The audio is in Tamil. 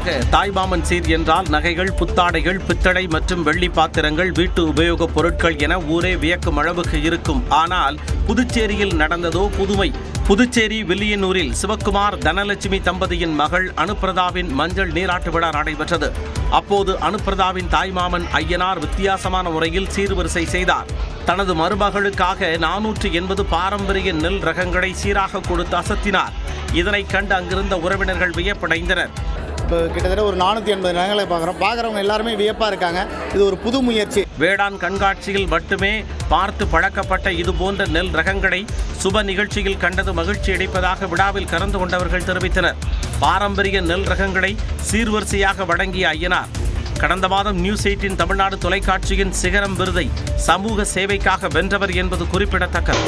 முன்னதாக தாய்மாமன் சீர் என்றால் நகைகள், புத்தாடைகள், பித்தளை மற்றும் வெள்ளி பாத்திரங்கள், வீட்டு உபயோகப் பொருட்கள் என ஊரே வியக்கும் அளவுக்கு இருக்கும். ஆனால் புதுச்சேரியில் நடந்ததோ புதுமை. புதுச்சேரி வில்லியனூரில் சிவக்குமார் தனலட்சுமி தம்பதியின் மகள் அனுப்பிரதாவின் மஞ்சள் நீராட்டு விழா நடைபெற்றது. அப்போது அனுப்பிரதாவின் தாய்மாமன் ஐயனார் வித்தியாசமான முறையில் சீர்வரிசை செய்தார். தனது மருமகளுக்காக 480 பாரம்பரிய நெல் ரகங்களை சீராக கொடுத்து அசத்தினார். இதனை கண்டு அங்கிருந்த உறவினர்கள் வியப்படைந்தனர். இப்போ கிட்டத்தட்ட ஒரு 480 ரகங்களை பார்க்குறவங்க எல்லாருமே வியப்பாக இருக்காங்க. இது ஒரு புது முயற்சி. வேளாண் கண்காட்சியில் மட்டுமே பார்த்து பழக்கப்பட்ட இதுபோன்ற நெல் ரகங்களை சுப நிகழ்ச்சியில் கண்டது மகிழ்ச்சி அளிப்பதாக விழாவில் கலந்து கொண்டவர்கள் தெரிவித்தனர். பாரம்பரிய நெல் ரகங்களை சீர்வரிசையாக வழங்கிய ஐயனார் கடந்த மாதம் நியூஸ் 18 தமிழ்நாடு தொலைக்காட்சியின் சிகரம் விருதை சமூக சேவைக்காக வென்றவர் என்பது குறிப்பிடத்தக்கது.